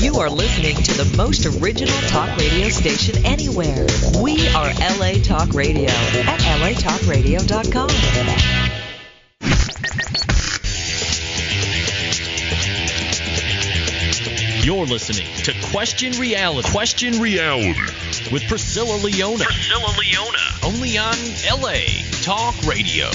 You are listening to the most original talk radio station anywhere. We are LA Talk Radio at latalkradio.com. You're listening to Question Reality. Question Reality with Priscilla Leona. Priscilla Leona. Only on LA Talk Radio.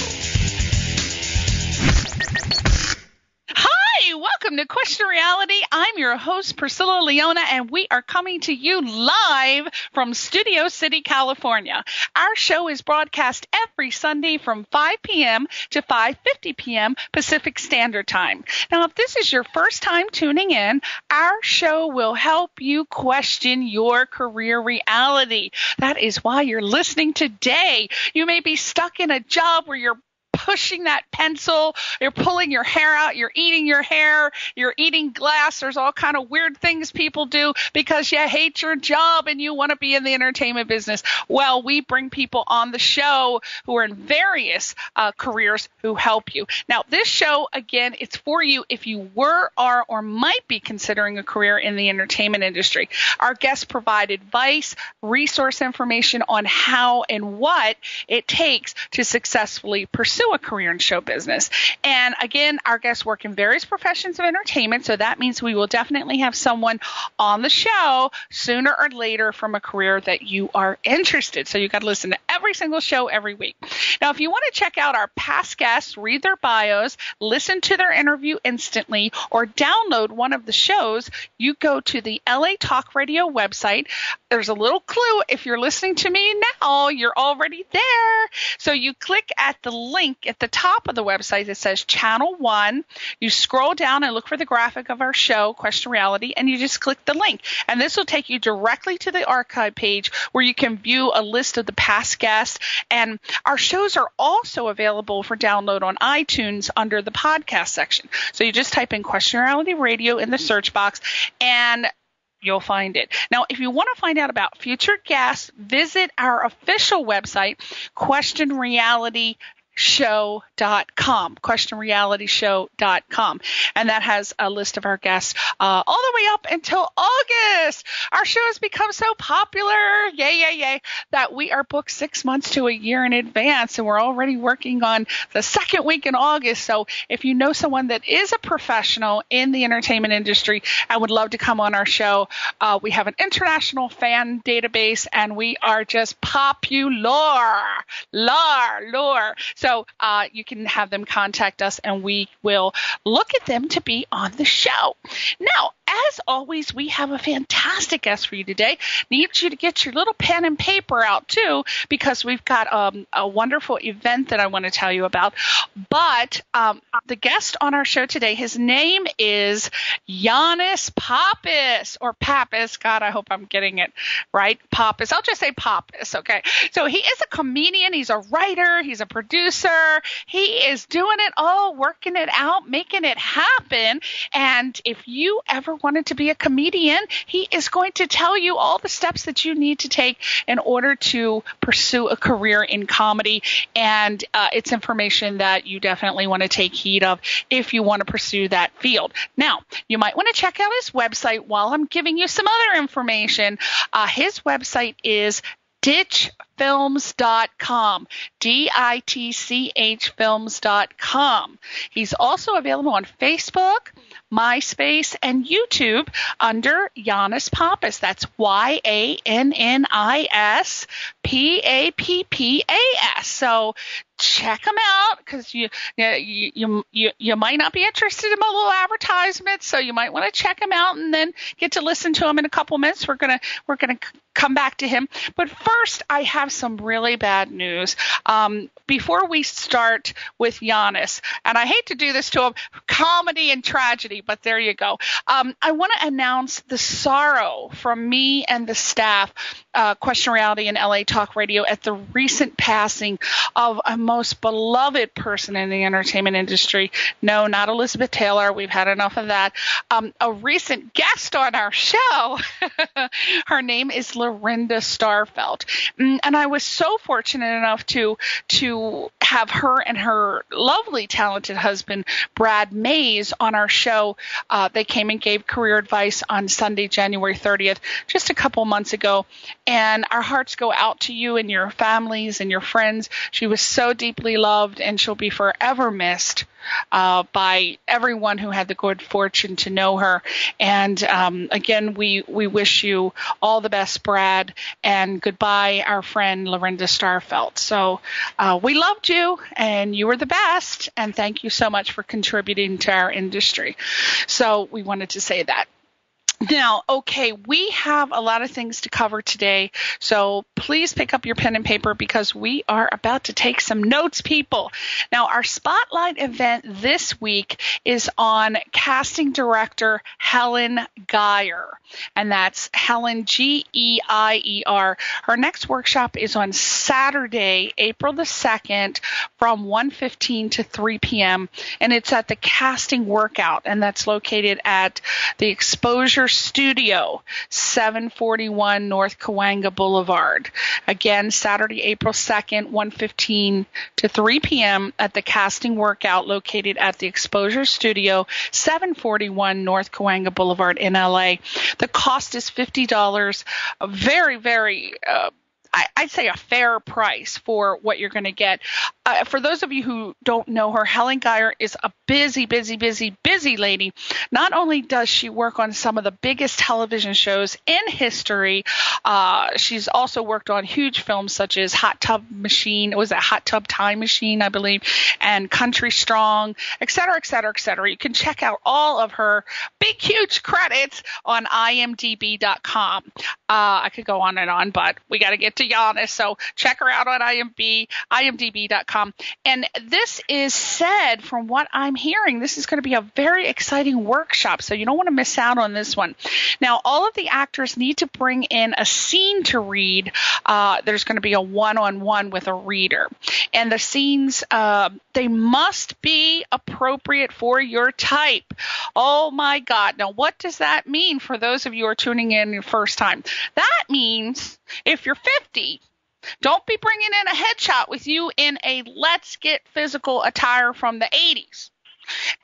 Hi, welcome to Question Reality. I'm your host, Priscilla Leona, and we are coming to you live from Studio City, California. Our show is broadcast every Sunday from 5 p.m. to 5:50 p.m. Pacific Standard Time. Now, if this is your first time tuning in, our show will help you question your career reality. That is why you're listening today. You may be stuck in a job where you're pushing that pencil, you're pulling your hair out, you're eating your hair, you're eating glass. There's all kind of weird things people do because you hate your job and you want to be in the entertainment business. Well, we bring people on the show who are in various careers who help you. Now, this show, again, it's for you if you were, are, or might be considering a career in the entertainment industry. Our guests provide advice, resource information on how and what it takes to successfully pursue a career in show business. And again, our guests work in various professions of entertainment, so that means we will definitely have someone on the show sooner or later from a career that you are interested. So you got to listen to every single show every week. Now, if you want to check out our past guests, read their bios, listen to their interview instantly, or download one of the shows, you go to the LA Talk Radio website. There's a little clue. If you're listening to me now, you're already there. So you click at the link at the top of the website that says Channel 1. You scroll down and look for the graphic of our show, Question Reality, and you just click the link. And this will take you directly to the archive page where you can view a list of the past guests. And our shows are also available for download on iTunes under the podcast section. So you just type in Question Reality Radio in the search box and you'll find it. Now, if you want to find out about future guests, visit our official website, questionrealityshow.com, questionrealityshow.com. And that has a list of our guests all the way up until August. Our show has become so popular, yay, that we are booked 6 months to a year in advance, and we're already working on the second week in August. So if you know someone that is a professional in the entertainment industry and would love to come on our show, we have an international fan database, and we are just popular. So you can have them contact us, and we will look at them to be on the show. Now, as always, we have a fantastic guest for you today. Need you to get your little pen and paper out, too, because we've got a wonderful event that I want to tell you about. But the guest on our show today, his name is YANNIS Pappas, or Pappas. God, I hope I'm getting it right. Pappas. I'll just say Pappas, okay? So he is a comedian. He's a writer. He's a producer. He is doing it all, working it out, making it happen. And if you ever wanted to be a comedian, he is going to tell you all the steps that you need to take in order to pursue a career in comedy. And it's information that you definitely want to take heed of if you want to pursue that field. Now, you might want to check out his website while I'm giving you some other information. His website is ditchfilms.com, ditchfilms.com. He's also available on Facebook, MySpace, and YouTube under YANNIS Pappas. That's YANNIS PAPPAS. So check them out, because you might not be interested in my little advertisement, so you might want to check him out and then get to listen to him in a couple minutes. We're gonna come back to him, but first I have some really bad news. Before we start with YANNIS, and I hate to do this to him, comedy and tragedy, but there you go. I want to announce the sorrow from me and the staff Question Reality and LA Talk Radio at the recent passing of a most beloved person in the entertainment industry. No, not Elizabeth Taylor. We've had enough of that. A recent guest on our show. Her name is Lorinda Starfelt. And I was so fortunate enough to have her and her lovely, talented husband, Brad Mays, on our show. They came and gave career advice on Sunday, January 30th, just a couple months ago. And our hearts go out to you and your families and your friends. She was so deeply loved, and she'll be forever missed by everyone who had the good fortune to know her. And again, we wish you all the best, Brad, and goodbye, our friend Lorinda Starfelt. So we loved you, and you were the best, and thank you so much for contributing to our industry. So we wanted to say that. Now, okay, we have a lot of things to cover today, so please pick up your pen and paper because we are about to take some notes, people. Now, our spotlight event this week is on casting director Helen Geier, and that's Helen, Geier. Her next workshop is on Saturday, April the 2nd from 1:15 to 3 p.m., and it's at the Casting Workout, and that's located at the Exposure Studio, 741 North Cahuenga Boulevard. Again, Saturday, April 2nd, 1:15 to 3 p.m. at the Casting Workout located at the Exposure Studio, 741 North Cahuenga Boulevard in LA. The cost is $50. A very, very I'd say a fair price for what you're going to get. For those of you who don't know her, Helen Geier is a busy lady. Not only does she work on some of the biggest television shows in history, she's also worked on huge films such as Hot Tub Time Machine, I believe, and Country Strong, et cetera, et cetera, et cetera. You can check out all of her big, huge credits on IMDb.com. I could go on and on, but we got to get to YANNIS, so check her out on IMDb.com. And this is said, from what I'm hearing, this is going to be a very exciting workshop, so you don't want to miss out on this one. Now, all of the actors need to bring in a scene to read. There's going to be a one-on-one with a reader. And the scenes, they must be appropriate for your type. Oh, my God. Now, what does that mean for those of you who are tuning in your first time? That means if you're 50, don't be bringing in a headshot with you in a let's get physical attire from the 80s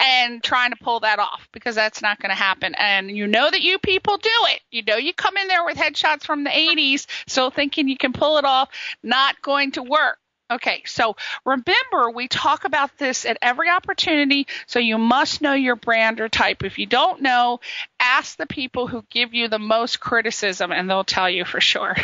and trying to pull that off, because that's not going to happen. And you know that you people do it. You know you come in there with headshots from the 80s, still thinking you can pull it off. Not going to work. Okay, so remember, we talk about this at every opportunity, so you must know your brand or type. If you don't know, ask the people who give you the most criticism, and they'll tell you for sure.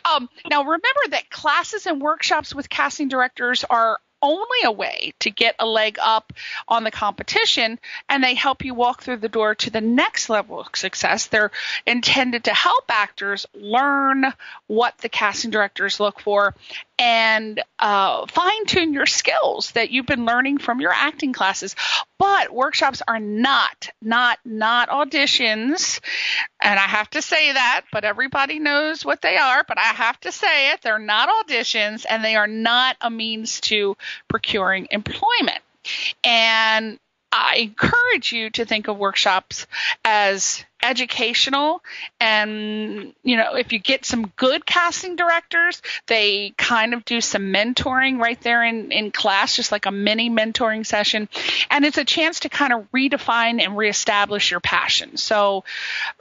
Now, remember that classes and workshops with casting directors are only a way to get a leg up on the competition, and they help you walk through the door to the next level of success. They're intended to help actors learn what the casting directors look for and fine-tune your skills that you've been learning from your acting classes. But workshops are not auditions, and I have to say that, but everybody knows what they are, but I have to say it. They're not auditions, and they are not a means to procuring employment. And I encourage you to think of workshops as educational, and if you get some good casting directors, they kind of do some mentoring right there in class, just like a mini mentoring session, and it's a chance to kind of redefine and reestablish your passion. So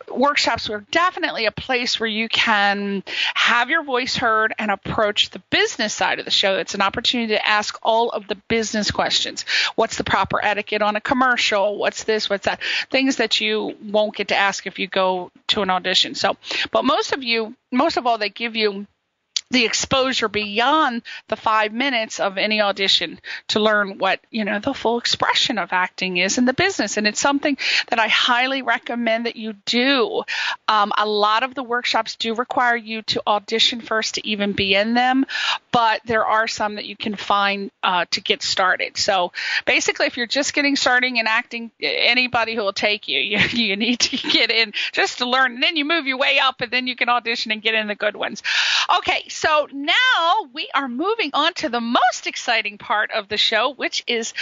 workshops are definitely a place where you can have your voice heard and approach the business side of the show. It's an opportunity to ask all of the business questions. What's the proper etiquette on a commercial? What's this? What's that? Things that you won't get to ask if you go to an audition. So, but most of all, they give you the exposure beyond the 5 minutes of any audition to learn what, the full expression of acting is in the business. And it's something that I highly recommend that you do. A lot of the workshops do require you to audition first to even be in them, but there are some that you can find to get started. So basically, if you're just getting started in acting, anybody who will take you, you need to get in just to learn, and then you move your way up, and then you can audition and get in the good ones. Okay, so now we are moving on to the most exciting part of the show, which is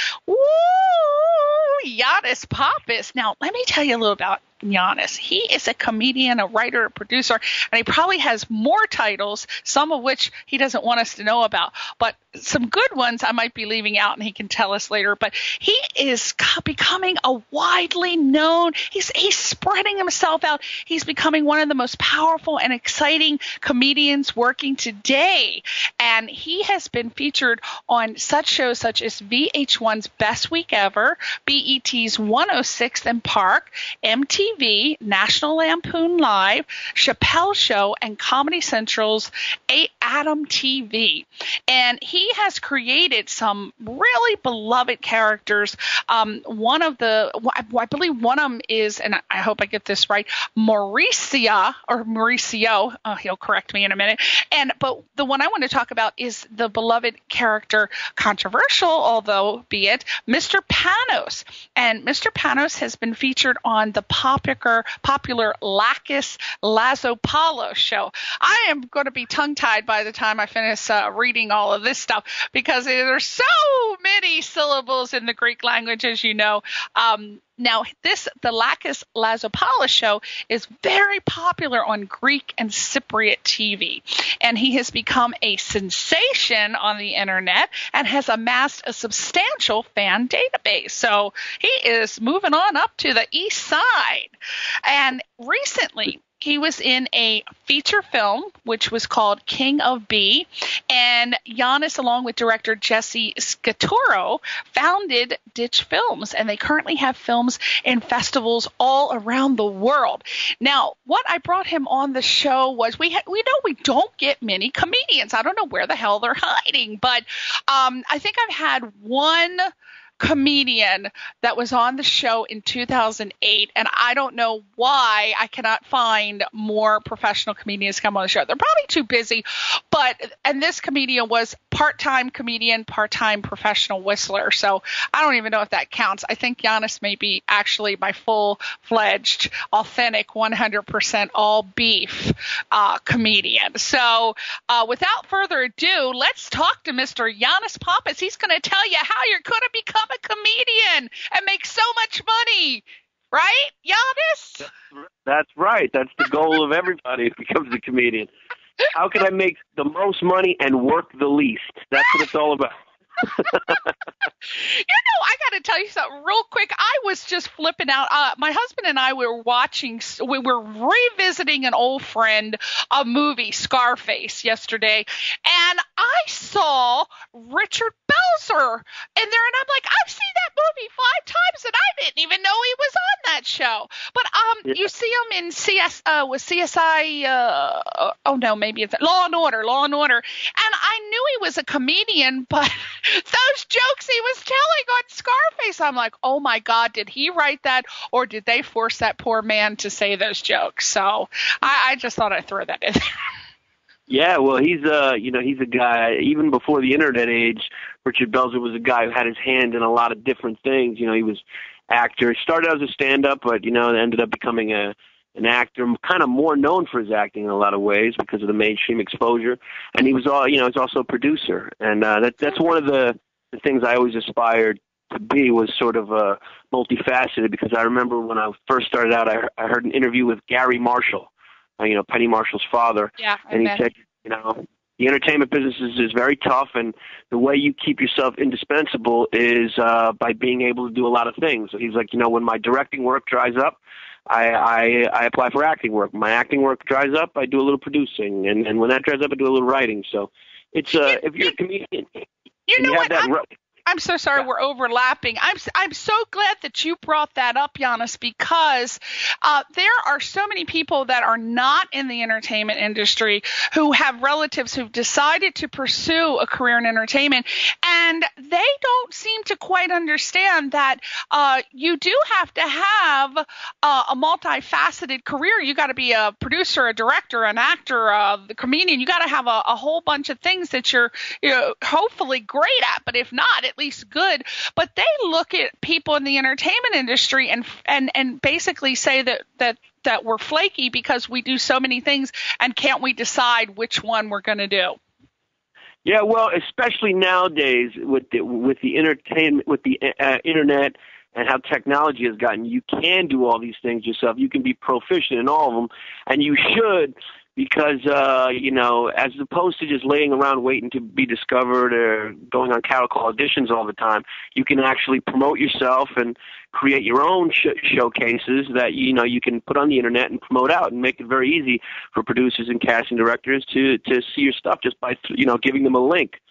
YANNIS PAPPAS. Now, let me tell you a little about YANNIS. He is a comedian, a writer, a producer, and he probably has more titles, some of which he doesn't want us to know about. But some good ones I might be leaving out, and he can tell us later. But he is becoming a widely known, he's spreading himself out. He's becoming one of the most powerful and exciting comedians working today. And he has been featured on such shows such as VH1's Best Week Ever, BET's 106th and Park, MTV, National Lampoon Live, Chappelle Show, and Comedy Central's Adam TV. And he has created some really beloved characters. I believe one of them is, and I hope I get this right, Mauricio. He'll correct me in a minute. But the one I want to talk about is the beloved character, controversial, although be it, Mr. Panos. And Mr. Panos has been featured on the popular Lakis Lazopoulos show. I am going to be tongue-tied by the time I finish reading all of this stuff, because there are so many syllables in the Greek language, as you know. Now, the Lakis Lazopoulos show is very popular on Greek and Cypriot TV, and he has become a sensation on the internet and has amassed a substantial fan database. So he is moving on up to the east side. And recently, he was in a feature film, which was called King of B, and YANNIS, along with director Jesse Scaturo, founded Ditch Films, and they currently have films in festivals all around the world. Now, what I brought him on the show was we know we don't get many comedians. I don't know where the hell they're hiding, but I think I've had one comedian that was on the show in 2008, and I don't know why I cannot find more professional comedians come on the show. They're probably too busy, and this comedian was part-time comedian, part-time professional whistler, so I don't even know if that counts. I think YANNIS may be actually my full-fledged, authentic, 100% all beef comedian. So without further ado, let's talk to Mr. YANNIS PAPPAS. He's going to tell you how you're going to become a comedian and make so much money. Right, YANNIS? That's right. That's the goal of everybody who becomes a comedian. How can I make the most money and work the least? That's what it's all about. I got to tell you something real quick. I was just flipping out. My husband and I were revisiting an old friend, a movie, Scarface, yesterday, and I saw Richard Belzer in there, and I'm like, I've seen that movie 5 times, and I didn't even know he was on that show. But you see him in CSI. Maybe it's Law and Order, and I knew he was a comedian, but those jokes he was telling on Scarface, I'm like, oh my God, did he write that, or did they force that poor man to say those jokes? So I just thought I'd throw that in there. Yeah, well, he's a guy, even before the internet age, Richard Belzer was a guy who had his hand in a lot of different things. He was actor. He started out as a stand-up, but, ended up becoming an actor, kind of more known for his acting in a lot of ways because of the mainstream exposure. And he was he's also a producer. And that's one of the things I always aspired to be, was sort of multifaceted, because I remember when I first started out, I heard an interview with Gary Marshall, Penny Marshall's father. Yeah, and he said, the entertainment business is very tough, and the way you keep yourself indispensable is by being able to do a lot of things. So he's like, when my directing work dries up, I apply for acting work. My acting work dries up, I do a little producing, and when that dries up, I do a little writing. So it's if you're a comedian, you know what? I'm so sorry we're overlapping. I'm so glad that you brought that up, Yannis, because there are so many people that are not in the entertainment industry who have relatives who've decided to pursue a career in entertainment, and they don't seem to quite understand that you do have to have a multifaceted career. You got to be a producer, a director, an actor, a comedian. You got to have a whole bunch of things that you're hopefully great at, but if not, at least good. But they look at people in the entertainment industry and basically say that we're flaky because we do so many things, and can't we decide which one we're going to do? Yeah, well, especially nowadays with the entertainment, with the internet, and how technology has gotten, you can do all these things yourself. You can be proficient in all of them, and you should, because, as opposed to just laying around waiting to be discovered or going on cattle call auditions all the time, you can actually promote yourself and create your own showcases that, you can put on the internet and promote out, and make it very easy for producers and casting directors to see your stuff just by, giving them a link.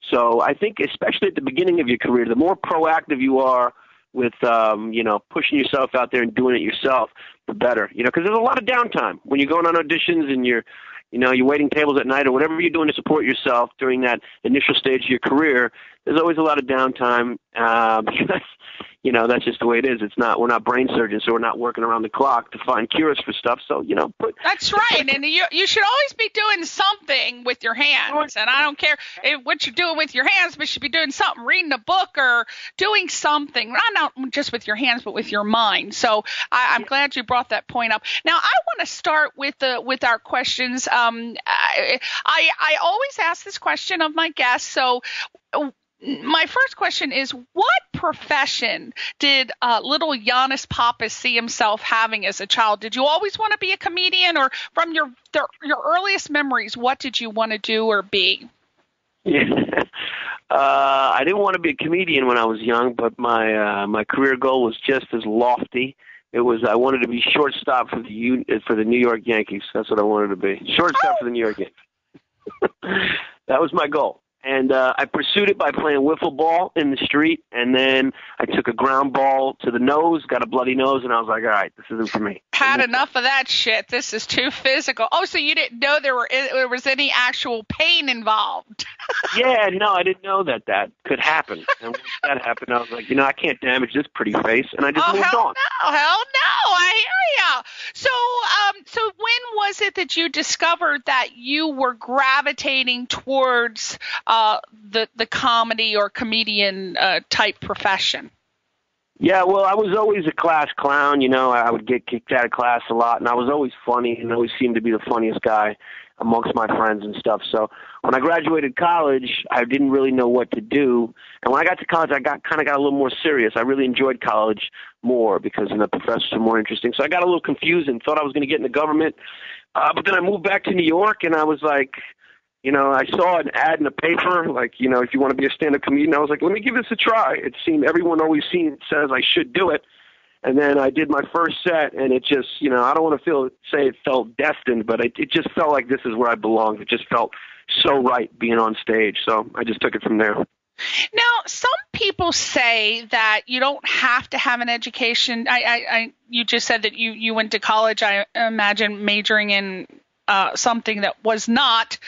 So I think especially at the beginning of your career, the more proactive you are with, pushing yourself out there and doing it yourself, the better, because there's a lot of downtime when you're going on auditions and you're waiting tables at night or whatever you're doing to support yourself during that initial stage of your career. There's always a lot of downtime, because, that's just the way it is. We're not brain surgeons, so we're not working around the clock to find cures for stuff. So, That's right. And you should always be doing something with your hands. And I don't care what you're doing with your hands, but you should be doing something, reading a book or doing something, not just with your hands, but with your mind. So I'm glad you brought that point up. Now, I want to start with our questions. I always ask this question of my guests. So my first question is, what profession did little Yannis Pappas see himself having as a child? Did you always want to be a comedian, or from your earliest memories, what did you want to do or be? Yeah. I didn't want to be a comedian when I was young, but my career goal was just as lofty. It was I wanted to be shortstop for the New York Yankees. That's what I wanted to be. Shortstop for the New York Yankees. That was my goal. And I pursued it by playing wiffle ball in the street, and then I took a ground ball to the nose, got a bloody nose, and I was like, all right, this isn't for me. Had enough of that shit. This is too physical. Oh, so you didn't know there was any actual pain involved? Yeah, no, I didn't know that could happen. And when that happened, I was like, I can't damage this pretty face, and I just moved on. Hell no, I hear ya. So when was it that you discovered that you were gravitating towards the comedy or comedian type profession? Yeah, well, I was always a class clown. I would get kicked out of class a lot, and I was always funny and always seemed to be the funniest guy amongst my friends and stuff. So when I graduated college, I didn't really know what to do. And when I got to college, I got a little more serious. I really enjoyed college more because the professors were more interesting. So I got a little confused and thought I was going to get in the government. But then I moved back to New York, and I was like, I saw an ad in the paper, like, if you want to be a stand-up comedian. I was like, let me give this a try. It seemed everyone always says I should do it. And then I did my first set, and it just, I don't want to say it felt destined, but it just felt like this is where I belonged. It just felt so right being on stage. So I just took it from there. Now, some people say that you don't have to have an education. You just said that you went to college, I imagine, majoring in something that was not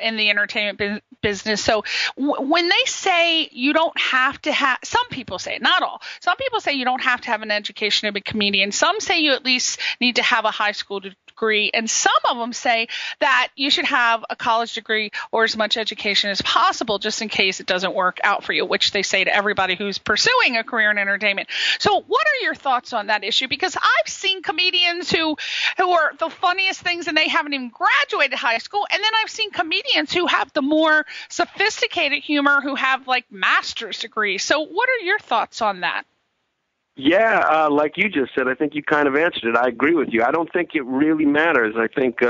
in the entertainment business. So when they say you don't have to have, some people say, not all, some people say you don't have to have an education to be a comedian. Some say you at least need to have a high school degree. And some of them say that you should have a college degree or as much education as possible just in case it doesn't work out for you, which they say to everybody who's pursuing a career in entertainment. So what are your thoughts on that issue? Because I've seen comedians who are the funniest things and they haven't even graduated high school. And then I've seen comedians who have the more sophisticated humor who have like master's degrees. So what are your thoughts on that? Yeah, like you just said, I think you kind of answered it. I agree with you. I don't think it really matters. I think,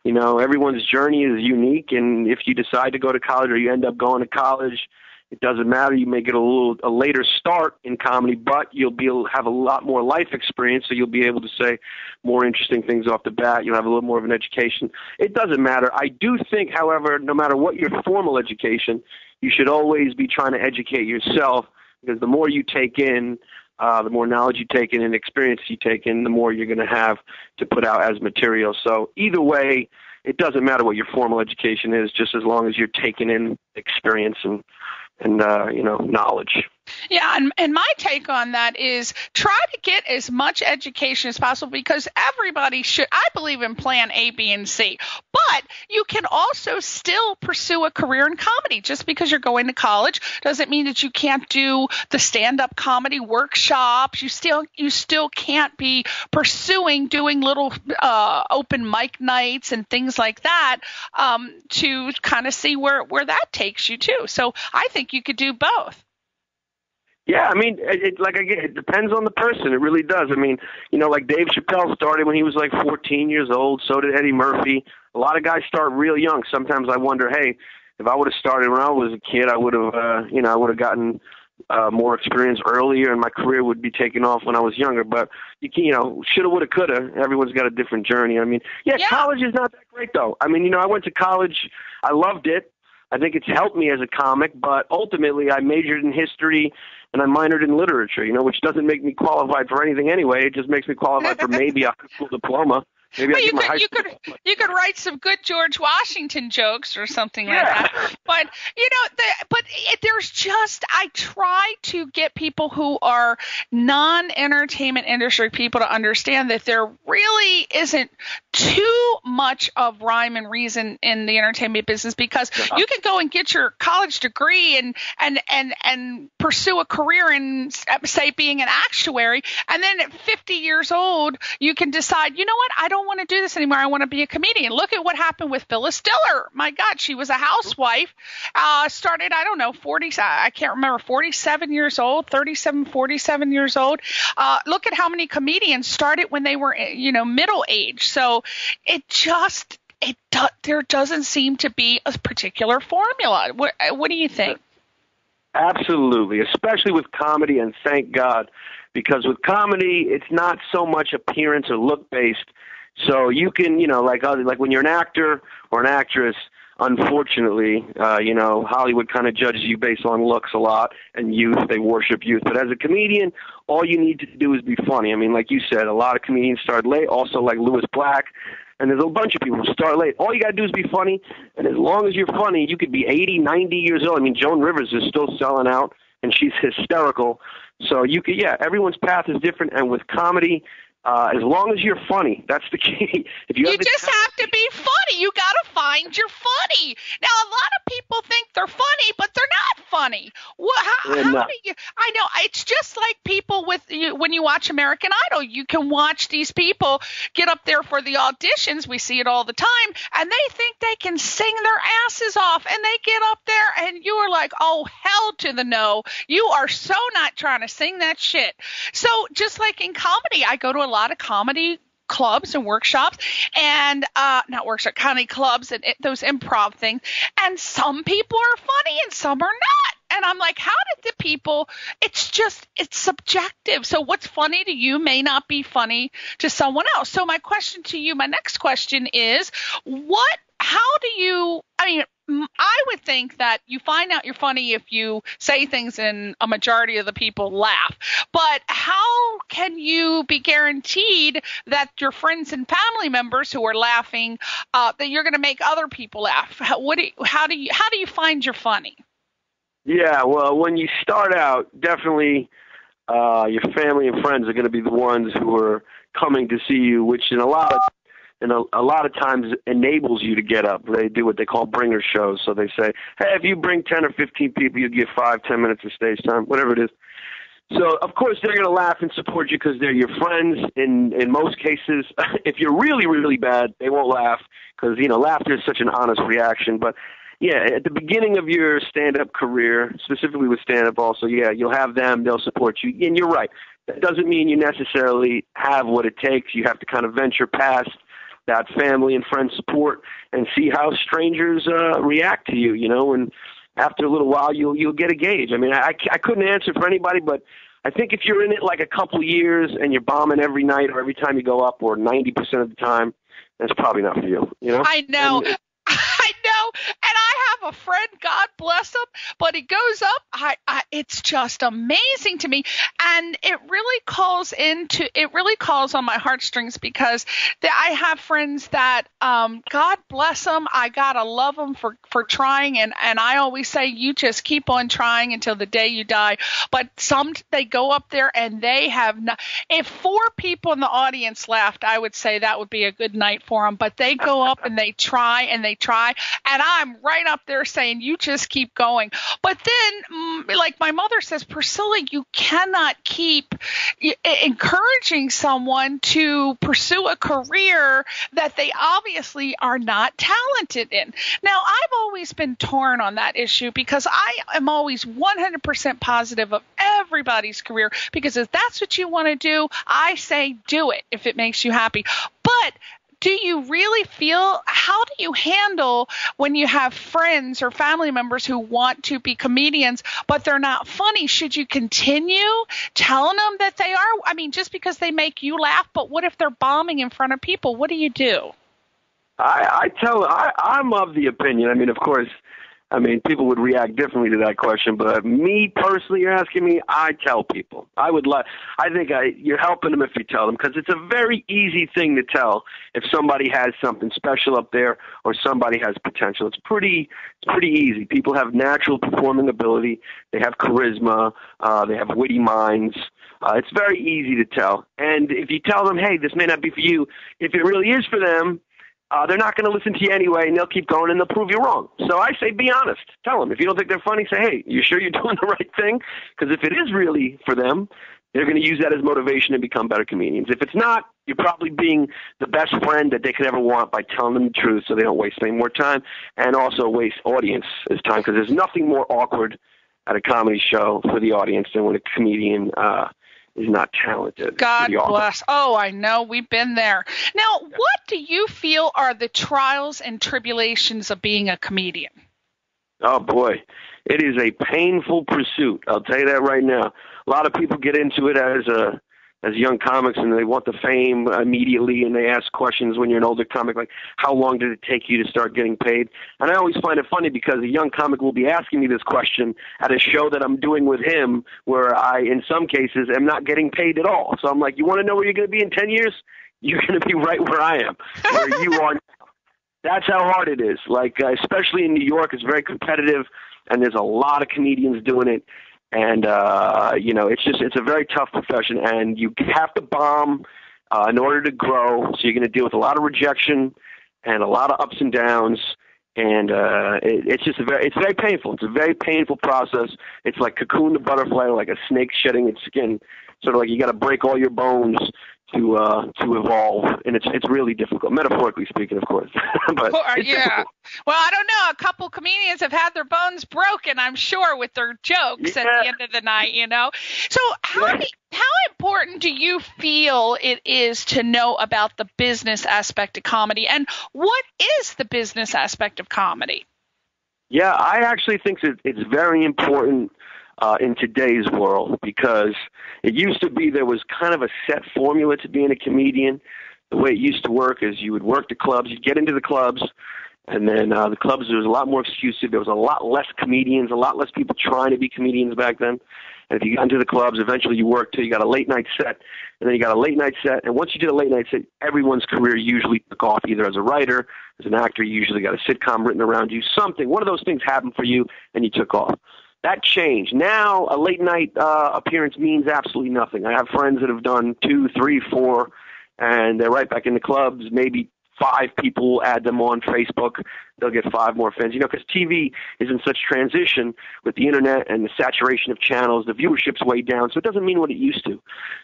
everyone's journey is unique. And if you decide to go to college or you end up going to college, It doesn't matter. You may get a later start in comedy, but you'll have a lot more life experience, so you'll be able to say more interesting things off the bat. You'll have a little more of an education. It doesn't matter. I do think, however, no matter what your formal education, you should always be trying to educate yourself, because the more you take in, the more knowledge you take in and experience you take in, the more you're going to have to put out as material. So either way, it doesn't matter what your formal education is, just as long as you're taking in experience and knowledge. Yeah, and my take on that is try to get as much education as possible, because everybody should. I believe in plan A, B, and C, but you can also still pursue a career in comedy. Just because you're going to college doesn't mean that you can't do the stand-up comedy workshops. You still can't be doing little open mic nights and things like that to kind of see where that takes you too. So I think you could do both. Yeah, I mean, it depends on the person. It really does. I mean, like Dave Chappelle started when he was like 14 years old. So did Eddie Murphy. A lot of guys start real young. Sometimes I wonder, hey, if I would have started when I was a kid, I would have gotten more experience earlier, and my career would be taking off when I was younger. But shoulda, woulda, coulda. Everyone's got a different journey. I mean, yeah, college is not that great though. I mean, I went to college. I loved it. I think it's helped me as a comic, but ultimately I majored in history and I minored in literature, which doesn't make me qualified for anything anyway. It just makes me qualified for maybe a high school diploma. Maybe well, you could write some good George Washington jokes or something like that. But there's just, I try to get people who are non-entertainment industry people to understand that there really isn't too much of rhyme and reason in the entertainment business, because you can go and get your college degree and pursue a career in, say, being an actuary, and then at 50 years old you can decide, you know what, I don't want to do this anymore. I want to be a comedian. Look at what happened with Phyllis Diller. My God, she was a housewife, started, I don't know, 47 years old, 37, 47 years old. Look at how many comedians started when they were, middle age. So there doesn't seem to be a particular formula. What do you think? Absolutely, especially with comedy, and thank God, because with comedy, it's not so much appearance or look based. So you can, like when you're an actor or an actress, unfortunately, Hollywood kind of judges you based on looks a lot, and youth. They worship youth. But as a comedian, all you need to do is be funny. I mean, like you said, a lot of comedians start late, also like Louis Black, and there's a bunch of people who start late. All you got to do is be funny, and as long as you're funny, you could be 80, 90 years old. I mean, Joan Rivers is still selling out, and she's hysterical. So you could, everyone's path is different, and with comedy, as long as you're funny, that's the key. If you just have to be funny. You got to find your funny. Now, a lot of people think they're funny, but they're not funny. How do you? I know it's just like people when you watch American Idol. You can watch these people get up there for the auditions. We see it all the time, and they think they can sing their asses off, and they get up there, and you are like, oh, hell to the no. You are so not trying to sing that shit. So just like in comedy, I go to a lot of comedy clubs and workshops, and comedy clubs and those improv things, and some people are funny and some are not, and I'm like, how did the people, it's subjective. So what's funny to you may not be funny to someone else. So my next question is, I would think that you find out you're funny if you say things and a majority of the people laugh. But how can you be guaranteed that your friends and family members who are laughing, that you're going to make other people laugh? How do you find you're funny? Yeah, well, when you start out, definitely your family and friends are going to be the ones who are coming to see you, which in a lot of times enables you to get up. They do what they call bringer shows. So they say, hey, if you bring 10 or 15 people, you get 5-10 minutes of stage time, whatever it is. So, of course, they're going to laugh and support you because they're your friends. In most cases, if you're really, really bad, they won't laugh because, laughter is such an honest reaction. But, yeah, at the beginning of your stand-up career, specifically with stand-up also, you'll have them. They'll support you. And you're right. That doesn't mean you necessarily have what it takes. You have to kind of venture past that family and friend support and see how strangers react to you, and after a little while, you'll get a gauge. I mean, I couldn't answer for anybody, but I think if you're in it like a couple years and you're bombing every night or every time you go up or 90% of the time, that's probably not for you. You know? I know. I know. And I have a friend, God bless him, but he goes up. It's just amazing to me. And it really calls on my heartstrings because I have friends that, God bless them. I got to love them for trying. And I always say, you just keep on trying until the day you die. But they go up there and they have not. If 4 people in the audience laughed, I would say that would be a good night for them. But they go up and they try and they try. And I'm right up there saying, you just keep going. But then, like my mother says, Priscilla, you cannot keep encouraging someone to pursue a career that they obviously are not talented in. Now, I've always been torn on that issue because I am always 100% positive of everybody's career, because if that's what you want to do, I say do it if it makes you happy. But do you really feel, how do you handle when you have friends or family members who want to be comedians, but they're not funny? Should you continue telling them that they are? I mean, just because they make you laugh, but what if they're bombing in front of people? What do you do? I'm of the opinion. I mean, of course, people would react differently to that question, but me personally, you're asking me, I tell people. I think you're helping them if you tell them, because it's a very easy thing to tell if somebody has something special up there or somebody has potential. It's pretty easy. People have natural performing ability. They have charisma. They have witty minds. It's very easy to tell. And if you tell them, hey, this may not be for you, if it really is for them, they're not going to listen to you anyway, and they'll keep going, and they'll prove you wrong. So I say be honest. Tell them. If you don't think they're funny, say, hey, you sure you're doing the right thing? Because if it is really for them, they're going to use that as motivation to become better comedians. If it's not, you're probably being the best friend that they could ever want by telling them the truth so they don't waste any more time and also waste audience's time, because there's nothing more awkward at a comedy show for the audience than when a comedian is not talented. God bless. Oh, I know. We've been there. Now, what do you feel are the trials and tribulations of being a comedian? Oh, boy. It is a painful pursuit. I'll tell you that right now. A lot of people get into it as young comics, and they want the fame immediately, and they ask questions when you're an older comic, like, how long did it take you to start getting paid? And I always find it funny because a young comic will be asking me this question at a show that I'm doing with him where I, in some cases, am not getting paid at all. So I'm like, you want to know where you're going to be in 10 years? You're going to be right where I am, where you are now. That's how hard it is. Like, especially in New York, it's very competitive, and there's a lot of comedians doing it. And, it's a very tough profession, and you have to bomb in order to grow. So you're going to deal with a lot of rejection and a lot of ups and downs. And it's very painful. It's a very painful process. It's like cocoon to butterfly, like a snake shedding its skin. Sort of like you got to break all your bones to evolve, and it's really difficult, metaphorically speaking, of course. But it's difficult. Well, I don't know. A couple comedians have had their bones broken, I'm sure, with their jokes at the end of the night, you know. So how important do you feel it is to know about the business aspect of comedy, and what is the business aspect of comedy? Yeah, I actually think that it's very important in today's world, because it used to be there was kind of a set formula to being a comedian. The way it used to work is you would work the clubs, you'd get into the clubs, and then the clubs, there was a lot more exclusive. There was a lot less comedians, a lot less people trying to be comedians back then. And if you got into the clubs, eventually you worked till you got a late night set, and then you got a late night set. And once you did a late night set, everyone's career usually took off, either as a writer, as an actor. You usually got a sitcom written around you, something. One of those things happened for you, and you took off. That changed. Now, a late night appearance means absolutely nothing. I have friends that have done 2, 3, 4, and they're right back in the clubs. Maybe 5 people will add them on Facebook. They'll get 5 more fans. You know, because TV is in such transition with the internet and the saturation of channels. The viewership's way down, so it doesn't mean what it used to.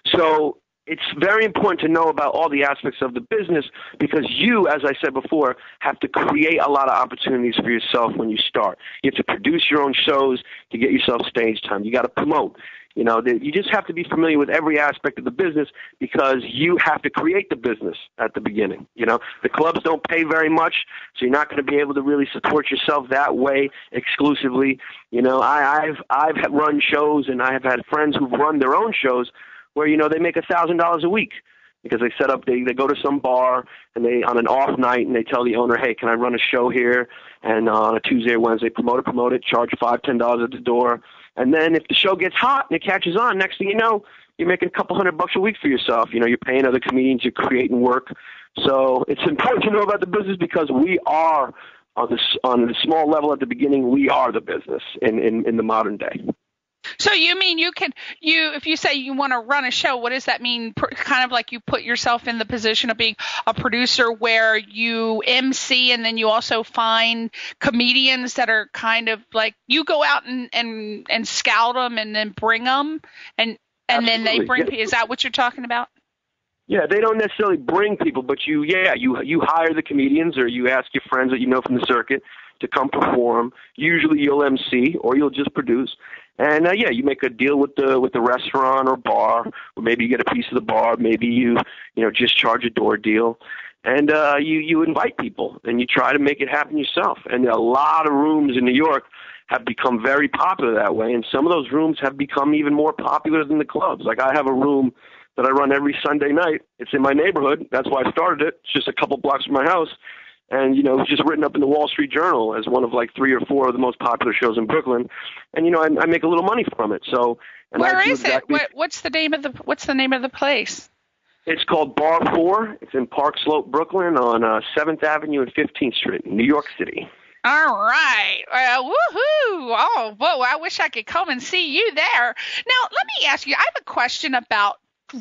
So it's very important to know about all the aspects of the business, because you, as I said before, have to create a lot of opportunities for yourself when you start. You have to produce your own shows to get yourself stage time. You got to promote. You know, you just have to be familiar with every aspect of the business because you have to create the business at the beginning. You know, the clubs don't pay very much, so you're not going to be able to really support yourself that way exclusively. You know, I've run shows, and I have had friends who've run their own shows where, you know, they make $1,000 a week because they set up, they go to some bar and they, on an off night, and they tell the owner, hey, can I run a show here? And on a Tuesday or Wednesday, promote it, charge $5, $10 at the door. And then if the show gets hot and it catches on, next thing you know, you're making a couple $100 a week for yourself. You know, you're paying other comedians, you're creating work. So it's important to know about the business because we are, on the small level at the beginning, we are the business in the modern day. So you mean if you say you want to run a show, what does that mean? Kind of like you put yourself in the position of being a producer where you MC and then you also find comedians that are kind of like you go out and scout them and then bring them and then they bring people. Is that what you're talking about? Yeah, they don't necessarily bring people, but you hire the comedians or you ask your friends that you know from the circuit to come perform. Usually you'll MC or you'll just produce. And you make a deal with the restaurant or bar, or maybe you get a piece of the bar, maybe you just charge a door deal, and you invite people and you try to make it happen yourself. And a lot of rooms in New York have become very popular that way, and some of those rooms have become even more popular than the clubs. Like I have a room that I run every Sunday night. It's in my neighborhood. That's why I started it. It's just a couple blocks from my house. And, you know, it was just written up in the Wall Street Journal as one of like 3 or 4 of the most popular shows in Brooklyn. And, you know, I make a little money from it. So, and where is it? What's the name of the place? It's called Bar 4. It's in Park Slope, Brooklyn on 7th Avenue and 15th Street, New York City. All right. Woohoo. Oh, whoa. I wish I could come and see you there. Now, let me ask you, I have a question about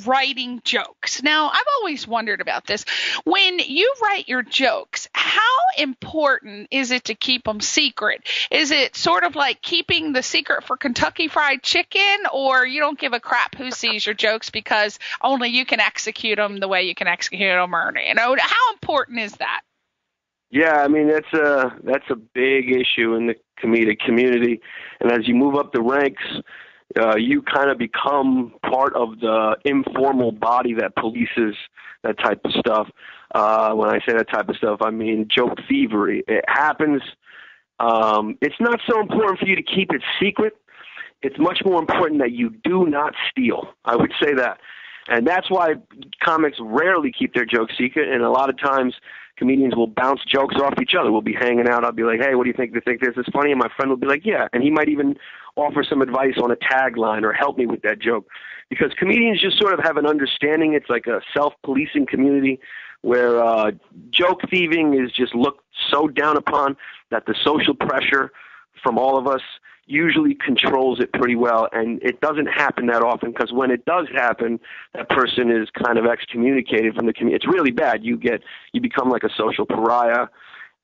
writing jokes. Now, I've always wondered about this. When you write your jokes, how important is it to keep them secret? Is it sort of like keeping the secret for Kentucky Fried Chicken, or you don't give a crap who sees your jokes because only you can execute them the way you can execute them? Or, you know, how important is that? Yeah, I mean, that's a big issue in the comedic community. And as you move up the ranks, you kind of become part of the informal body that polices that type of stuff. When I say that type of stuff, I mean joke thievery. It happens. It's not so important for you to keep it secret. It's much more important that you do not steal. I would say that. And that's why comics rarely keep their jokes secret, and a lot of times comedians will bounce jokes off each other. We'll be hanging out. I'll be like, hey, what do you think? Do you think this is funny? And my friend will be like, yeah. And he might even offer some advice on a tagline or help me with that joke. Because comedians just sort of have an understanding. It's like a self-policing community where joke thieving is just looked so down upon that the social pressure from all of us usually controls it pretty well, and it doesn't happen that often because when it does happen, that person is kind of excommunicated from the community. It's really bad. You become like a social pariah,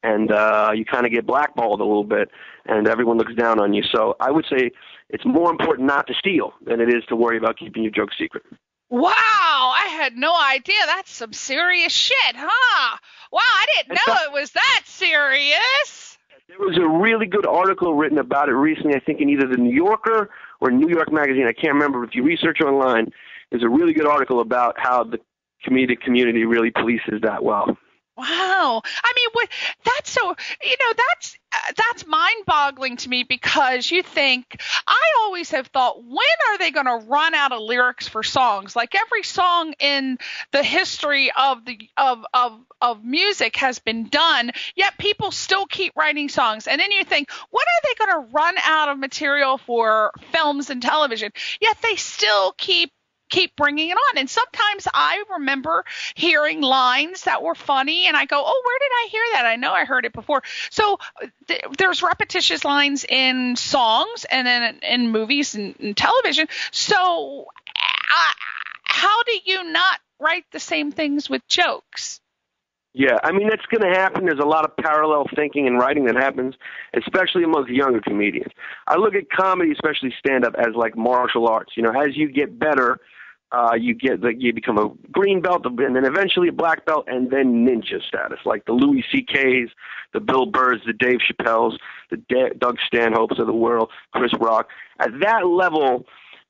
and you kind of get blackballed a little bit, and everyone looks down on you. So I would say it's more important not to steal than it is to worry about keeping your joke secret. Wow, I had no idea. That's some serious shit, huh? Wow, I didn't know it was that serious. There was a really good article written about it recently, I think in either the New Yorker or New York Magazine. I can't remember. If you research online, there's a really good article about how the comedic community really polices that well. Wow. I mean, that's so, that's mind-boggling to me because you think, I always have thought, when are they going to run out of lyrics for songs? Like every song in the history of music has been done, yet people still keep writing songs. And then you think, when are they going to run out of material for films and television? Yet they still keep bringing it on. And sometimes I remember hearing lines that were funny and I go, oh, where did I hear that? I know I heard it before. So there's repetitious lines in songs and then in movies and television. So how do you not write the same things with jokes? Yeah, I mean, that's going to happen. There's a lot of parallel thinking and writing that happens, especially amongst younger comedians. I look at comedy, especially stand-up, as like martial arts. You know, as you get better, you become a green belt, and then eventually a black belt, and then ninja status, like the Louis C.K.'s, the Bill Burrs, the Dave Chappelle's, the Doug Stanhopes of the world, Chris Rock. At that level,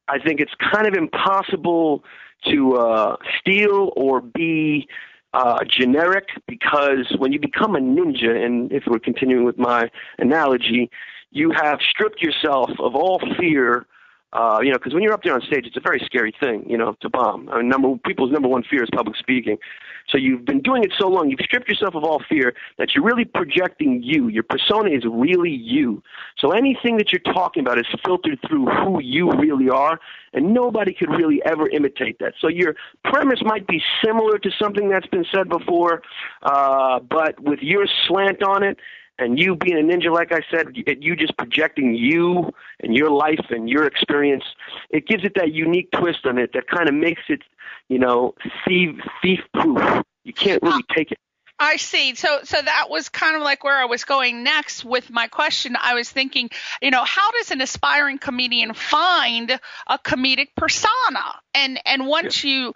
I think it's kind of impossible to steal or be generic, because when you become a ninja, and if we're continuing with my analogy, you have stripped yourself of all fear. Because when you're up there on stage, it's a very scary thing, to bomb. I mean, people's number one fear is public speaking. So you've been doing it so long, you've stripped yourself of all fear that you're really projecting you. Your persona is really you. So anything that you're talking about is filtered through who you really are, and nobody could really ever imitate that. So your premise might be similar to something that's been said before, but with your slant on it, and you being a ninja, like I said, you just projecting you and your life and your experience, it gives it that unique twist on it that kind of makes it, thief-proof. You can't really take it. I see. So that was kind of like where I was going next with my question. I was thinking, how does an aspiring comedian find a comedic persona? And once you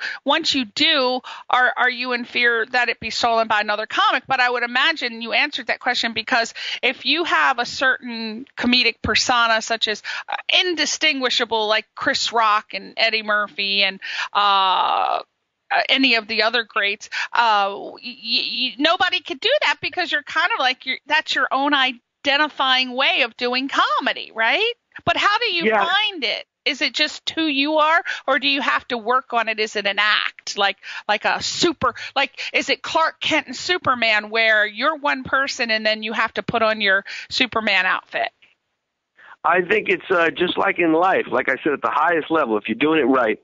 do, are you in fear that it be stolen by another comic? But I would imagine you answered that question, because if you have a certain comedic persona, such as indistinguishable, like Chris Rock and Eddie Murphy and any of the other greats, nobody could do that, because you're kind of like that's your own identifying way of doing comedy, right? But how do you find it? Is it just who you are, or do you have to work on it? Is it an act, like a super, like is it Clark Kent and Superman, where you're one person and then you have to put on your Superman outfit? I think it's just like in life. Like I said, at the highest level, if you're doing it right,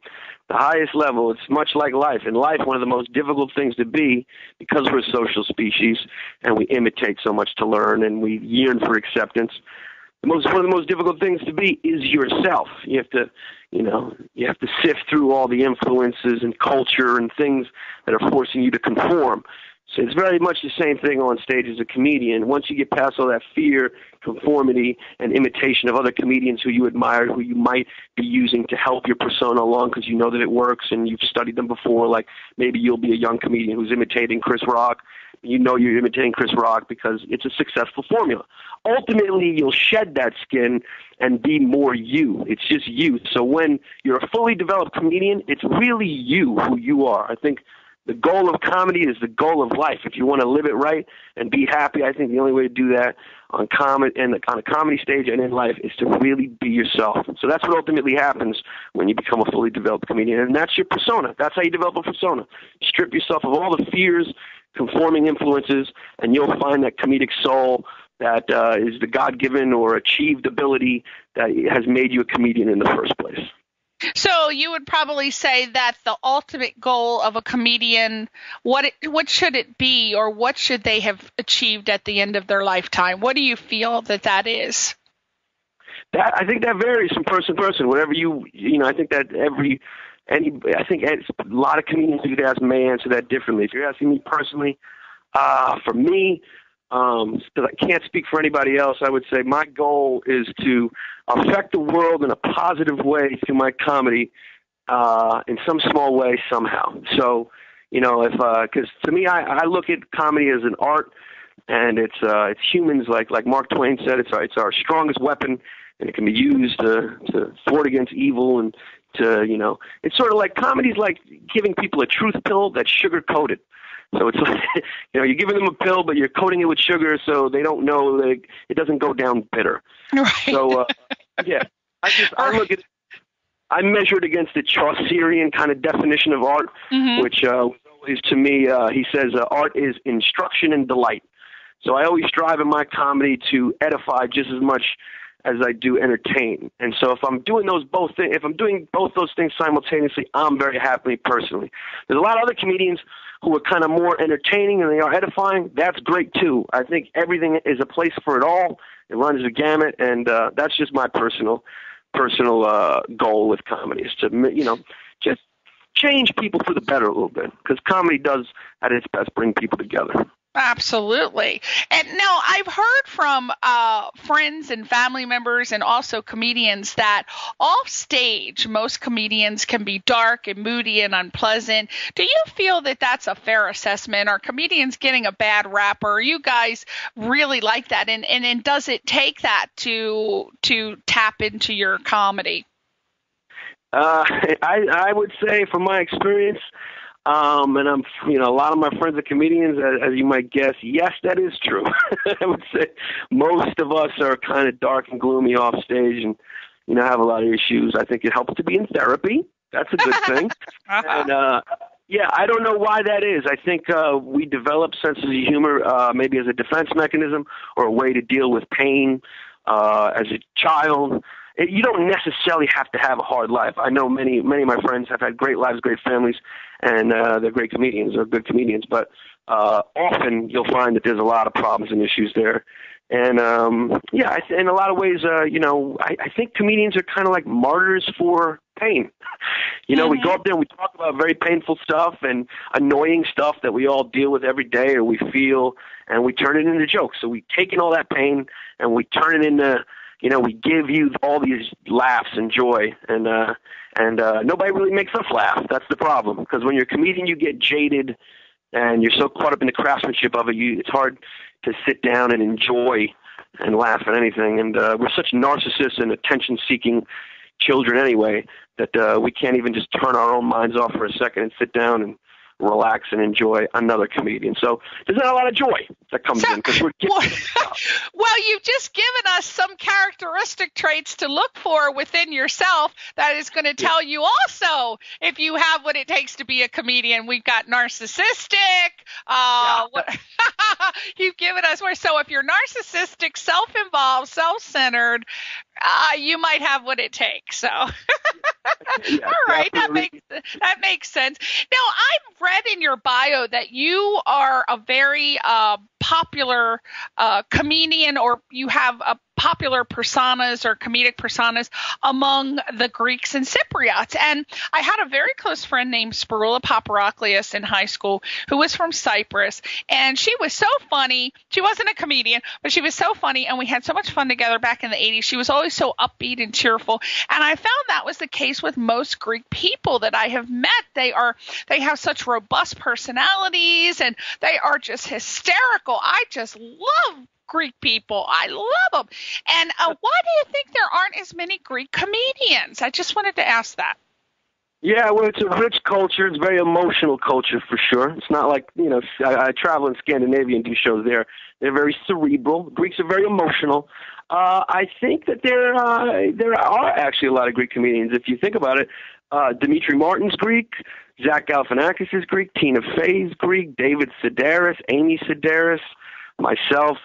the highest level, it's much like life. In life, one of the most difficult things to be, because we're a social species and we imitate so much to learn and we yearn for acceptance, one of the most difficult things to be is yourself. You have to sift through all the influences and culture and things that are forcing you to conform. So it's very much the same thing on stage as a comedian. Once you get past all that fear, conformity, and imitation of other comedians who you admire, who you might be using to help your persona along because you know that it works and you've studied them before, like maybe you'll be a young comedian who's imitating Chris Rock. You know you're imitating Chris Rock because it's a successful formula. Ultimately, you'll shed that skin and be more you. It's just you. So when you're a fully developed comedian, it's really you, who you are. I think the goal of comedy is the goal of life. If you want to live it right and be happy, I think the only way to do that on a comedy stage and in life is to really be yourself. So that's what ultimately happens when you become a fully developed comedian, and that's your persona. That's how you develop a persona. Strip yourself of all the fears, conforming influences, and you'll find that comedic soul that is the God-given or achieved ability that has made you a comedian in the first place. So you would probably say that the ultimate goal of a comedian, what should it be, or what should they have achieved at the end of their lifetime? What do you feel that is? I think that varies from person to person. Whatever I think that I think a lot of comedians you could ask may answer that differently. If you're asking me personally, for me, because I can't speak for anybody else, I would say my goal is to affect the world in a positive way through my comedy, in some small way somehow. So, because to me, I look at comedy as an art, and it's humans, like Mark Twain said, it's our strongest weapon, and it can be used to thwart against evil, and it's sort of like comedy's like giving people a truth pill that's sugar coated. So it's like, you're giving them a pill, but you're coating it with sugar so they don't know that it doesn't go down bitter. Right. So, I look at it, I measure it against the Chaucerian kind of definition of art, which is to me, he says, art is instruction and delight. So I always strive in my comedy to edify just as much as I do entertain. And so if I'm doing both those things simultaneously, I'm very happy personally. There's a lot of other comedians who are kind of more entertaining and they are edifying. That's great too. I think everything is a place for it all. It runs the gamut, and that's just my personal goal with comedy, is to just change people for the better a little bit, because comedy does at its best bring people together. Absolutely. And now I've heard from friends and family members and also comedians that off stage, most comedians can be dark and moody and unpleasant. Do you feel that that's a fair assessment? Are comedians getting a bad rap, or are you guys really like that? And does it take that to tap into your comedy? I would say from my experience, and I'm, a lot of my friends are comedians, as you might guess. Yes, that is true. I would say most of us are kind of dark and gloomy off stage and, have a lot of issues. I think it helps to be in therapy. That's a good thing. And, yeah, I don't know why that is. I think we develop senses of humor maybe as a defense mechanism or a way to deal with pain as a child. You don't necessarily have to have a hard life. I know many of my friends have had great lives, great families, and they're great comedians or good comedians. But often you'll find that there's a lot of problems and issues there. And, in a lot of ways, I think comedians are kind of like martyrs for pain. We go up there and we talk about very painful stuff and annoying stuff that we all deal with every day or we feel, and we turn it into jokes. So we take in all that pain and we turn it into, we give you all these laughs and joy, and nobody really makes us laugh. That's the problem, because when you're a comedian, you get jaded and you're so caught up in the craftsmanship of it, it's hard to sit down and enjoy and laugh at anything. And we're such narcissists and attention-seeking children anyway that we can't even just turn our own minds off for a second and sit down and relax and enjoy another comedian. So there's not a lot of joy that comes in because we're well, you've just given us some characteristic traits to look for within yourself that is going to tell you also if you have what it takes to be a comedian. We've got narcissistic. You've given us more. So if you're narcissistic, self-involved, self-centered, you might have what it takes. So, all right, definitely. that makes sense. Now, I've read in your bio that you are a very popular comedian, or you have a popular personas or comedic personas among the Greeks and Cypriots. And I had a very close friend named Spirula Paparaklios in high school who was from Cyprus. And she was so funny. She wasn't a comedian, but she was so funny. And we had so much fun together back in the 80s. She was always so upbeat and cheerful. And I found that was the case with most Greek people that I have met. They have such robust personalities and they are just hysterical. I just love Greek people. I love them. And why do you think there aren't as many Greek comedians? I just wanted to ask that. Yeah, well, it's a rich culture. It's a very emotional culture for sure. It's not like, I travel in Scandinavia and do shows there. They're very cerebral. Greeks are very emotional. I think that there are actually a lot of Greek comedians. If you think about it, Dimitri Martin's Greek, Zach Galifianakis is Greek, Tina Fey's Greek, David Sedaris, Amy Sedaris, myself,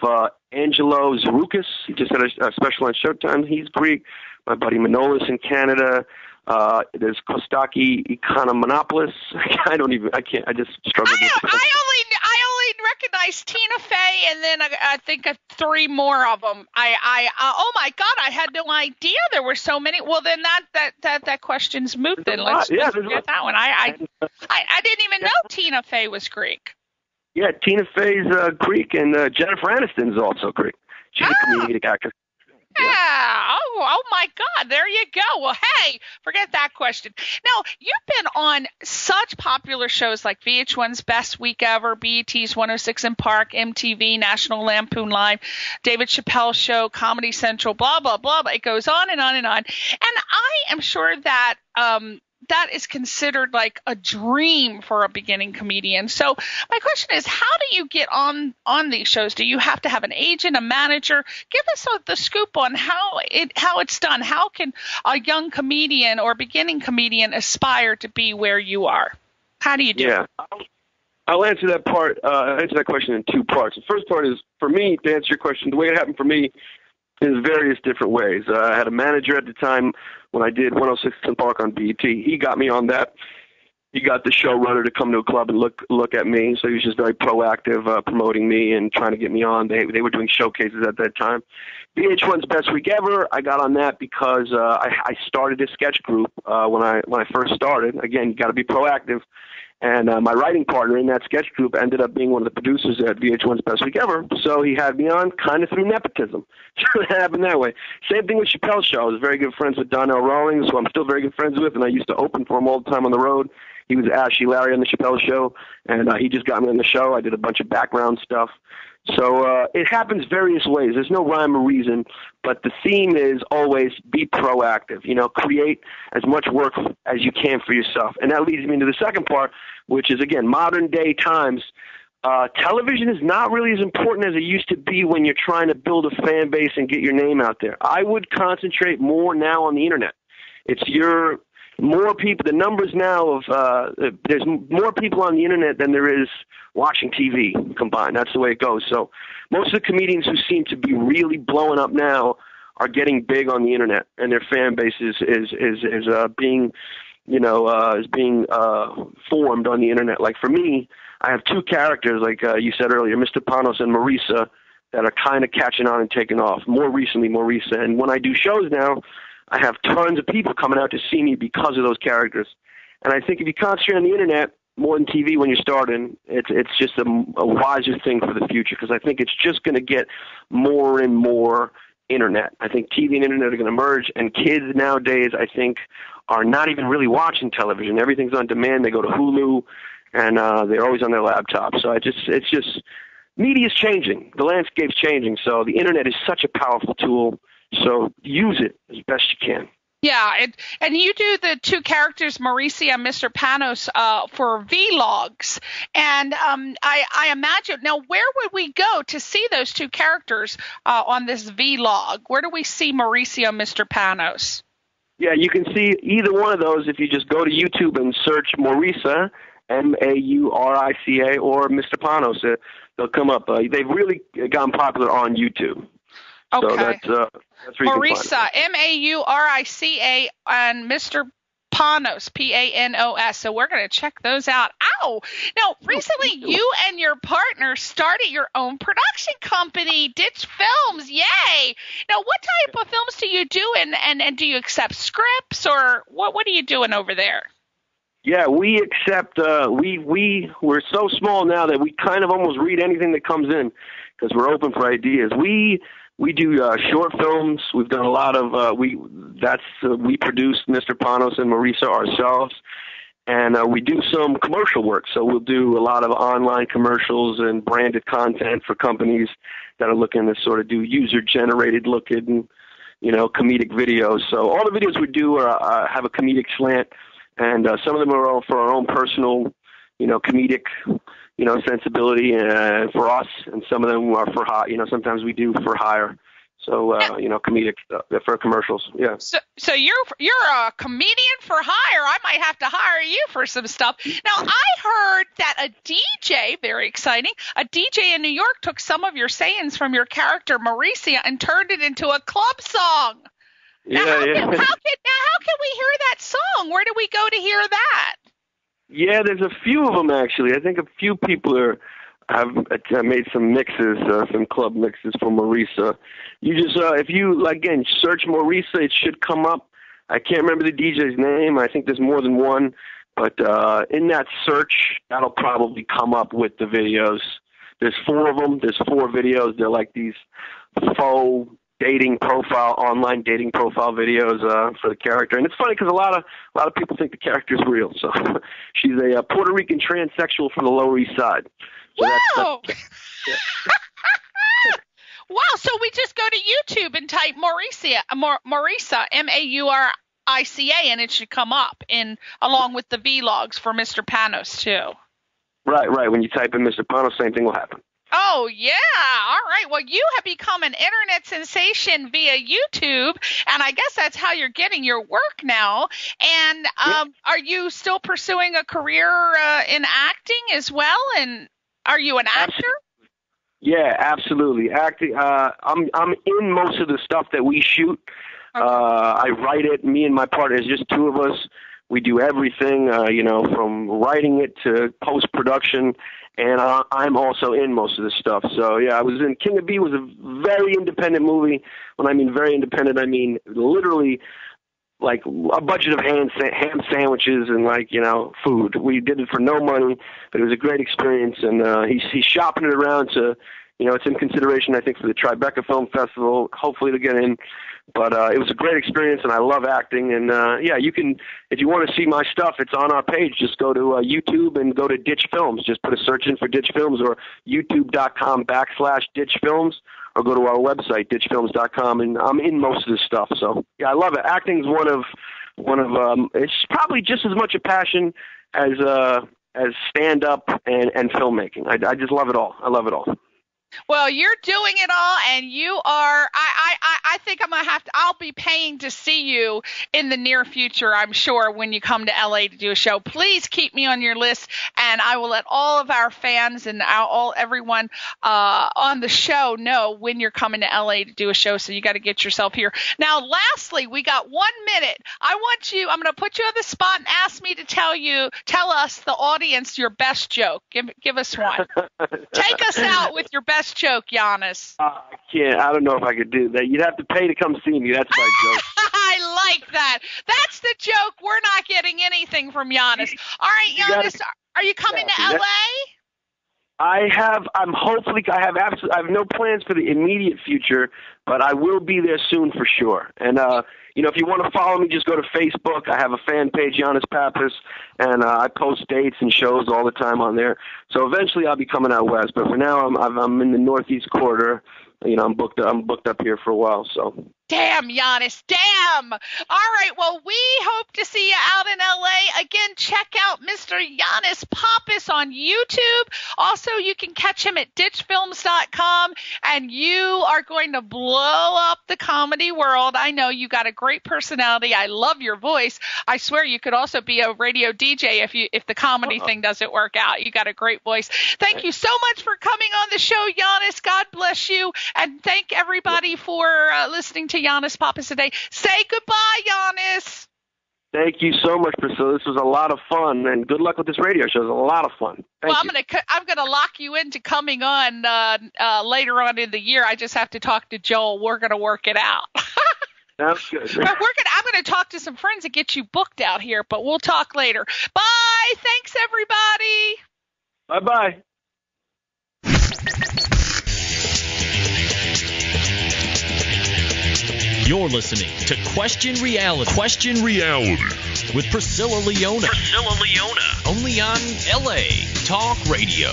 Angelo Zaroukas. He just had a special on Showtime. He's Greek. My buddy Manolis in Canada. There's Kostaki Economopoulos. I just struggle with it. I only recognize Tina Fey and then I think of three more of them. Oh my God, I had no idea there were so many. Well, then that question's moot. Then let's get that one. I didn't even know Tina Fey was Greek. Yeah, Tina Fey's Greek, and Jennifer Aniston's also Greek. She's a comedic actress. Yeah. Oh my God. There you go. Well, hey, forget that question. Now, you've been on such popular shows like VH1's Best Week Ever, BET's 106 in Park, MTV, National Lampoon Live, David Chappelle Show, Comedy Central, blah, blah, blah. It goes on and on and on. And I am sure that that is considered like a dream for a beginning comedian. So my question is, how do you get on these shows? Do you have to have an agent, a manager? Give us the scoop on how it's done. How can a young comedian or beginning comedian aspire to be where you are? How do you do it? I'll answer that question in two parts. The first part is, for me, to answer your question, the way it happened for me is various different ways. I had a manager at the time when I did 106 in Park on BET. He got me on that. He got the showrunner to come to a club and look at me. So he was just very proactive, promoting me and trying to get me on. They were doing showcases at that time. VH1's Best Week Ever, I got on that because I started a sketch group when I first started. Again, you got to be proactive. And my writing partner in that sketch group ended up being one of the producers at VH1's Best Week Ever. So he had me on kind of through nepotism. So it happened that way. Same thing with Chappelle's Show. I was very good friends with Donnell Rawlings, who I'm still very good friends with, and I used to open for him all the time on the road. He was Ashy Larry on the Chappelle Show, and he just got me on the show. I did a bunch of background stuff. So it happens various ways. There's no rhyme or reason, but the theme is always be proactive. Create as much work as you can for yourself. And that leads me into the second part, which is, again, modern day times. Television is not really as important as it used to be when you're trying to build a fan base and get your name out there. I would concentrate more now on the internet. More people, the numbers now of, there's more people on the internet than there is watching TV combined. That's the way it goes. So most of the comedians who seem to be really blowing up now are getting big on the internet, and their fan base is being formed on the internet. Like for me, I have two characters, like you said earlier, Mr. Panos and Marisa, that are kind of catching on and taking off. More recently, Marisa. And when I do shows now, I have tons of people coming out to see me because of those characters. And I think if you concentrate on the internet more than TV when you're starting, it's just a wiser thing for the future, because I think it's just going to get more and more internet. I think TV and internet are going to merge, and kids nowadays, I think, are not even really watching television. Everything's on demand. They go to Hulu, and they're always on their laptop. So it's just media's changing. The landscape's changing. So the internet is such a powerful tool. So use it as best you can. Yeah, and you do the two characters, Marisa and Mr. Panos, for vlogs. And I imagine, now where would we go to see those two characters on this vlog? Where do we see Marisa and Mr. Panos? Yeah, you can see either one of those if you just go to YouTube and search Marisa, Maurica, or Mr. Panos. They'll come up. They've really gotten popular on YouTube. Okay. So that's where you Marisa, can find it. Maurica, and Mr. Panos, Panos. So we're going to check those out. Ow! Now, recently you and your partner started your own production company, Ditch Films. Yay! Now, what type of films do you do, and do you accept scripts, or what are you doing over there? Yeah, we accept, we're so small now that we kind of almost read anything that comes in because we're open for ideas. We do short films. We've done a lot of, we produced Mr. Panos and Marisa ourselves, and we do some commercial work. So we'll do a lot of online commercials and branded content for companies that are looking to sort of do user-generated looking, comedic videos. So all the videos we do have a comedic slant. And some of them are all for our own personal, comedic, sensibility for us, and some of them are for sometimes we do for hire. So, comedic for commercials. Yeah. So you're a comedian for hire. I might have to hire you for some stuff. Now, I heard that a DJ, very exciting, a DJ in New York took some of your sayings from your character Marisa and turned it into a club song. Now, how can we hear that song? Where do we go to hear that? Yeah, there's a few of them, actually. I think a few people have made some mixes, some club mixes for Marisa. You just, if you, again, search Marisa, it should come up. I can't remember the DJ's name. I think there's more than one. But in that search, that'll probably come up with the videos. There's 4 of them. There's 4 videos. They're like these faux online dating profile videos for the character. And it's funny because a lot of people think the character's real. So she's a Puerto Rican transsexual from the Lower East Side. So Whoa! Yeah. Wow, so we just go to YouTube and type Marisa, Maurica, and it should come up along with the vlogs for Mr. Panos too. Right. When you type in Mr. Panos, same thing will happen. Oh, yeah. All right. Well, you have become an internet sensation via YouTube, and I guess that's how you're getting your work now. And Are you still pursuing a career in acting as well? And are you an actor? Yeah, absolutely. Acting. I'm in most of the stuff that we shoot. Okay. I write it. Me and my partner, it's just 2 of us. We do everything, from writing it to post-production. And I'm also in most of this stuff. So, yeah, I was in King of B was a very independent movie. When I mean very independent, I mean literally like a budget of ham sandwiches and, food. We did it for no money, but it was a great experience. And he's shopping it around to, it's in consideration, I think, for the Tribeca Film Festival. Hopefully to get in But it was a great experience, and I love acting. And yeah, you can, if you want to see my stuff, it's on our page. Just go to YouTube and go to Ditch Films. Just put a search in for Ditch Films, or youtube.com/Ditch Films, or go to our website, ditchfilms.com, and I'm in most of this stuff. So yeah, I love it. Acting's one of it's probably just as much a passion as stand-up and filmmaking. I just love it all. I love it all. Well, you're doing it all, and you are. I think I'll be paying to see you in the near future, I'm sure, when you come to LA to do a show. Please keep me on your list, and I will let all of our fans and everyone on the show know when you're coming to LA to do a show. So you got to get yourself here. Now, lastly, we got 1 minute. I'm going to put you on the spot and ask me to tell us, the audience, your best joke. Give us one. Take us out with your best joke, Yannis. I can't. I don't know if I could do that. You'd have to pay to come see me. That's my joke. I like that. That's the joke. We're not getting anything from Yannis. All right, Yannis, are you coming to LA? I have no plans for the immediate future, but I will be there soon for sure. And if you want to follow me, just go to Facebook. I have a fan page, YANNIS PAPPAS, and I post dates and shows all the time on there. So eventually I'll be coming out west, but for now I'm in the Northeast quarter. I'm booked up here for a while. So. Damn, Yannis, damn. All right, well, we hope to see you out in L.A. Again, check out Mr. Yannis Pappas on YouTube. Also, you can catch him at ditchfilms.com, and you are going to blow up the comedy world. I know you got a great personality. I love your voice. I swear you could also be a radio DJ if the comedy thing doesn't work out. You got a great voice. Thank you so much for coming on the show, Yannis. God bless you, and thank everybody for listening to YANNIS Pappas today. Say goodbye, Yannis. Thank you so much, Priscilla. This was a lot of fun, and good luck with this radio show. It was a lot of fun. I'm gonna lock you into coming on later on in the year. I just have to talk to Joel. We're gonna work it out. Sounds good. I'm gonna talk to some friends and get you booked out here, but we'll talk later. Bye. Thanks, everybody. Bye-bye. You're listening to Question Reality. Question Reality with Priscilla Leona. Only on LA Talk Radio.